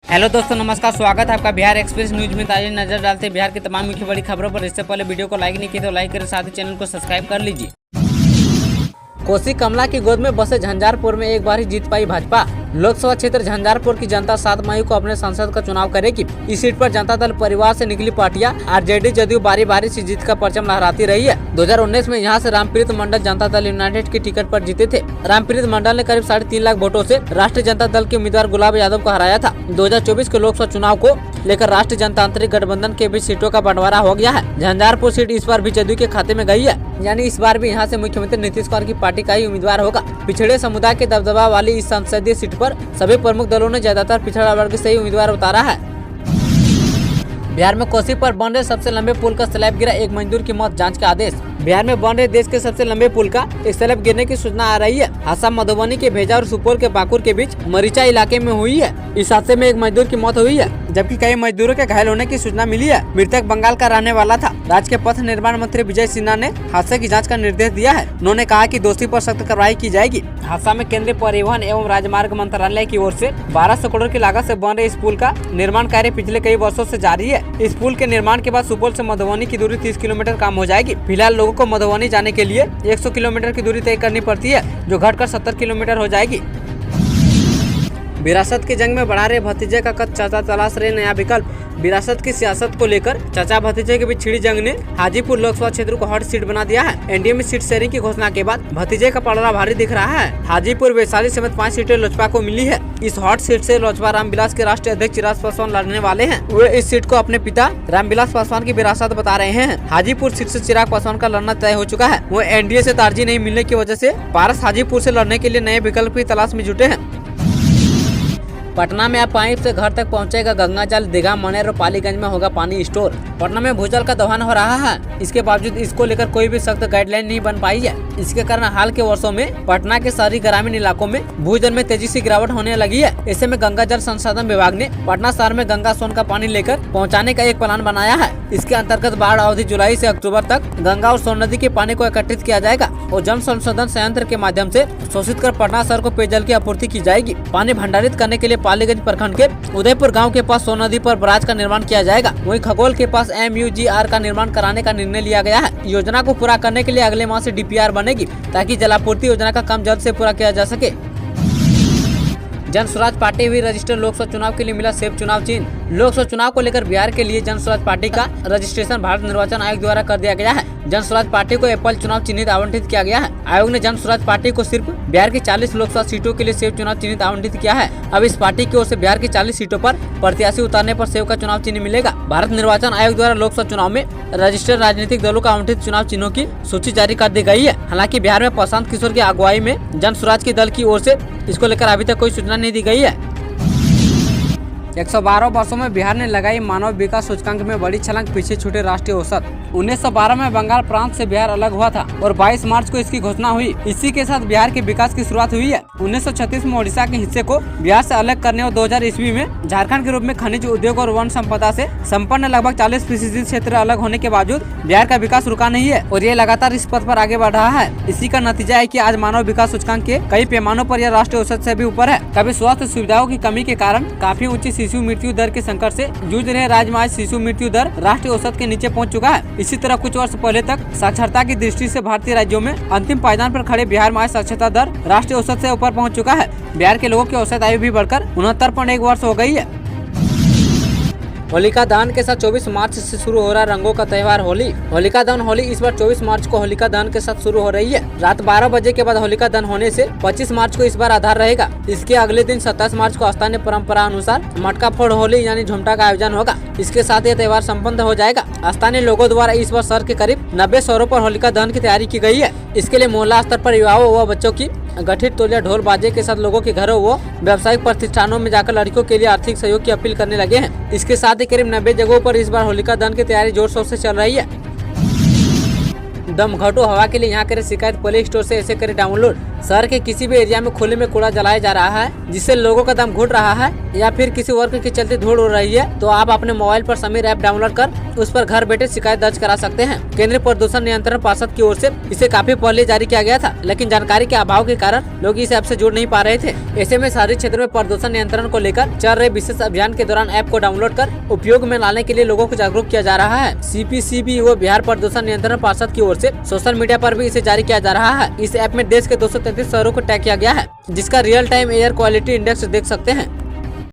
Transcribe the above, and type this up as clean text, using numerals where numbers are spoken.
Hello दोस्तों, नमस्कार। स्वागत है आपका बिहार एक्सप्रेस न्यूज में। ताज़ा नजर डालते हैं बिहार की तमाम मुख्य बड़ी खबरों पर। इससे पहले वीडियो को लाइक नहीं किया तो लाइक करें, साथ ही चैनल को सब्सक्राइब कर लीजिए। कोसी कमला की गोद में बसे झंझारपुर में एक बार ही जीत पाई भाजपा। लोकसभा क्षेत्र झंझारपुर की जनता 7 मई को अपने सांसद का चुनाव करेगी। इस सीट पर जनता दल परिवार से निकली पार्टियां आरजेडी जदयू बारी बारी से जीत का परचम लहराती रही है। 2019 में यहां से रामप्रीत मंडल जनता दल यूनाइटेड की टिकट पर जीते थे। रामप्रीत मंडल ने करीब 3.5 लाख वोटों से राष्ट्रीय जनता दल के उम्मीदवार गुलाब यादव को हराया था। 2024 के लोकसभा चुनाव को लेकर राष्ट्रीय जनतांत्रिक गठबंधन के बीच सीटों का बंटवारा हो गया है। झंझारपुर सीट इस बार भी जदयू के खाते में गई है, यानी इस बार भी यहां से मुख्यमंत्री नीतीश कुमार की पार्टी का ही उम्मीदवार होगा। पिछड़े समुदाय के दबदबा वाली इस संसदीय सीट पर सभी प्रमुख दलों ने ज्यादातर पिछड़ा वर्ग से ही उम्मीदवार उतारा है। बिहार में कोसी पर बन रहे सबसे लंबे पुल का स्लैब गिरा, एक मजदूर की मौत, जांच का आदेश। बिहार में बन रहे देश के सबसे लंबे पुल का एक स्लैब गिरने की सूचना आ रही है। हादसा मधुबनी के भेजा और सुपौल के पाकुर के बीच मरीचा इलाके में हुई है। इस हादसे में एक मजदूर की मौत हुई है, जबकि कई मजदूरों के घायल होने की सूचना मिली है। मृतक बंगाल का रहने वाला था। राज्य के पथ निर्माण मंत्री विजय सिन्हा ने हादसे की जाँच का निर्देश दिया है। उन्होंने कहा कि दोषी पर सख्त कार्रवाई की जाएगी। हादसा में केंद्रीय परिवहन एवं राजमार्ग मंत्रालय की ओर से 1200 करोड़ की लागत से बन रहे इस पुल का निर्माण कार्य पिछले कई वर्षों से जारी है। इस पुल के निर्माण के बाद सुपौल से मधुबनी की दूरी 30 किलोमीटर कम हो जाएगी। फिलहाल लोगों को मधुबनी जाने के लिए 100 किलोमीटर की दूरी तय करनी पड़ती है, जो घटकर 70 किलोमीटर हो जाएगी। विरासत की जंग में बढ़ा रहे भतीजे का कद, चाचा तलाश रहे नया विकल्प। विरासत की सियासत को लेकर चाचा भतीजे के बीच छिड़ी जंग ने हाजीपुर लोकसभा क्षेत्र को हॉट सीट बना दिया है। एनडीए में सीट शेयरिंग की घोषणा के बाद भतीजे का पलड़ा भारी दिख रहा है। हाजीपुर, वैशाली समेत 5 सीटें लोजपा को मिली है। इस हॉट सीट से लोजपा रामविलास के राष्ट्रीय अध्यक्ष चिराग पासवान लड़ने वाले हैं। वे इस सीट को अपने पिता रामविलास पासवान की विरासत बता रहे हैं। हाजीपुर सीट से चिराग पासवान का लड़ना तय हो चुका है। वो एनडीए से तरजीह नहीं मिलने की वजह से पारस हाजीपुर से लड़ने के लिए नए विकल्प की तलाश में जुटे हैं। पटना में अब पाइप से घर तक पहुंचेगा गंगा जल। दीघा, मनेर और पालीगंज में होगा पानी स्टोर। पटना में भूजल का दोहन हो रहा है। इसके बावजूद इसको लेकर कोई भी सख्त गाइडलाइन नहीं बन पाई है। इसके कारण हाल के वर्षों में पटना के शहरी ग्रामीण इलाकों में भूजल में तेजी से गिरावट होने लगी है। ऐसे में गंगा जल संसाधन विभाग ने पटना शहर में गंगा सोन का पानी लेकर पहुँचाने का एक प्लान बनाया है। इसके अंतर्गत बाढ़ अवधि जुलाई से अक्टूबर तक गंगा और सोन नदी के पानी को एकत्रित किया जाएगा और जल संशोधन संयंत्र के माध्यम से शोषित कर पटना शहर को पेयजल की आपूर्ति की जाएगी। पानी भंडारित करने के लिए पालीगंज प्रखंड के उदयपुर गांव के पास सोन नदी पर बराज का निर्माण किया जाएगा। वहीं खगोल के पास MUGR का निर्माण कराने का निर्णय लिया गया है। योजना को पूरा करने के लिए अगले माह से DPR बनेगी, ताकि जलापूर्ति योजना का काम जल्द से पूरा किया जा सके। जन स्वराज पार्टी हुई रजिस्टर, लोकसभा चुनाव के लिए मिला सेफ चुनाव चिन्ह। लोकसभा चुनाव को लेकर बिहार के लिए जन स्वराज पार्टी का रजिस्ट्रेशन भारत निर्वाचन आयोग द्वारा कर दिया गया है। जन स्वराज पार्टी को एप्पल चुनाव चिन्हित आवंटित किया गया है। आयोग ने जन स्वराज पार्टी को सिर्फ बिहार की 40 लोकसभा सीटों के लिए सेव चुनाव चिन्हित आवंटित किया है। अब इस पार्टी की ओर से बिहार की 40 सीटों पर प्रत्याशी उतारने पर सेव का चुनाव चिन्ह मिलेगा। भारत निर्वाचन आयोग द्वारा लोकसभा चुनाव में रजिस्टर्ड राजनीतिक दलों का आवंटित चुनाव चिन्हों की सूची जारी कर दी गई है। हालांकि बिहार में प्रशांत किशोर की अगुवाई में जन स्वराज की दल की ओर से इसको लेकर अभी तक कोई सूचना नहीं दी गई है। 112 वर्षों में बिहार ने लगाई मानव विकास सूचकांक में बड़ी छलांग, पीछे छूटे राष्ट्रीय औसत। 1912 में बंगाल प्रांत से बिहार अलग हुआ था और 22 मार्च को इसकी घोषणा हुई। इसी के साथ बिहार के विकास की शुरुआत हुई है। 1936 में ओडिशा के हिस्से को बिहार से अलग करने और 2000 ईस्वी में झारखंड के रूप में खनिज उद्योग और वन संपदा से संपन्न लगभग 40% क्षेत्र अलग होने के बावजूद बिहार का विकास रुका नहीं है और ये लगातार इस पथ पर आगे बढ़ रहा है। इसी का नतीजा है कि आज मानव विकास सूचकांक के कई पैमानों पर यह राष्ट्रीय औसत से भी ऊपर है। कभी स्वास्थ्य सुविधाओं की कमी के कारण काफी ऊंची शिशु मृत्यु दर के संकट से जूझ रहे राज्य में आज शिशु मृत्यु दर राष्ट्रीय औसत के नीचे पहुंच चुका है। इसी तरह कुछ वर्ष पहले तक साक्षरता की दृष्टि से भारतीय राज्यों में अंतिम पायदान पर खड़े बिहार में आज साक्षरता दर राष्ट्रीय औसत से ऊपर पहुंच चुका है। बिहार के लोगों की औसत आयु भी बढ़कर 69.1 वर्ष हो गई है। होलिका दहन के साथ 24 मार्च से शुरू हो रहा रंगों का त्योहार होली। होलिका दहन होली इस बार 24 मार्च को होलिका दहन के साथ शुरू हो रही है। रात 12 बजे के बाद होलिका दहन होने से 25 मार्च को इस बार आधार रहेगा। इसके अगले दिन 27 मार्च को स्थानीय परंपरा अनुसार मटका फोड़ होली यानी झुमटा का आयोजन होगा। इसके साथ यह त्योहार संपन्न हो जाएगा। स्थानीय लोगों द्वारा इस बार शहर के करीब 90 शहरों पर होलिका दहन की तैयारी की गई है। इसके लिए मोहल्ला स्तर पर युवाओं व बच्चों की गठित टोलियां ढोल बाजे के साथ लोगों के घरों व व्यावसायिक प्रतिष्ठानों में जाकर लड़कियों के लिए आर्थिक सहयोग की अपील करने लगे हैं। इसके साथ ही करीब 90 जगहों पर इस बार होलिका दहन की तैयारी जोर शोर से चल रही है। दमघटो हवा के लिए यहाँ करे शिकायत, प्ले स्टोर से ऐसे करे डाउनलोड। शहर के किसी भी एरिया में खुले में कूड़ा जलाया जा रहा है जिससे लोगों का दम घुट रहा है या फिर किसी वर्क के चलते धूल उड़ रही है, तो आप अपने मोबाइल पर समीर ऐप डाउनलोड कर उस पर घर बैठे शिकायत दर्ज करा सकते हैं। केंद्रीय प्रदूषण नियंत्रण पार्षद की ओर से इसे काफी पहले जारी किया गया था, लेकिन जानकारी के अभाव के कारण लोग इस ऐप से जुड़ नहीं पा रहे थे। ऐसे में शहरी क्षेत्र में प्रदूषण नियंत्रण को लेकर चल रहे विशेष अभियान के दौरान ऐप को डाउनलोड कर उपयोग में लाने के लिए लोगों को जागरूक किया जा रहा है। CPCB व बिहार प्रदूषण नियंत्रण पार्षद की ओर से सोशल मीडिया पर भी इसे जारी किया जा रहा है। इस ऐप में देश के 233 शहरों को टैग किया गया है, जिसका real time air quality index देख सकते हैं।